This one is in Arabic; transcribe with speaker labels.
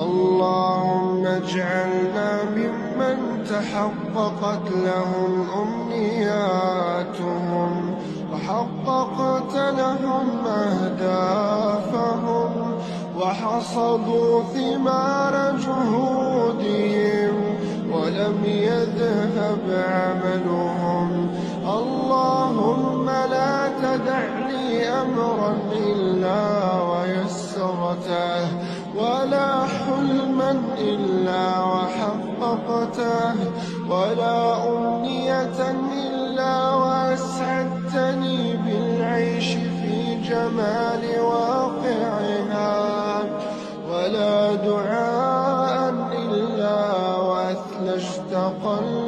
Speaker 1: اللهم اجعلنا ممن تحققت لهم أمنياتهم وحققت لهم أهدافهم وحصدوا ثمار جهودهم ولم يذهب عملهم. اللهم لا تدع لي أمرا إلا ويسرته ولا حلما إلا وحققته ولا أمنية إلا وأسعدتني بالعيش في جمال واقعها ولا دعاء إلا وأثلجت قلبي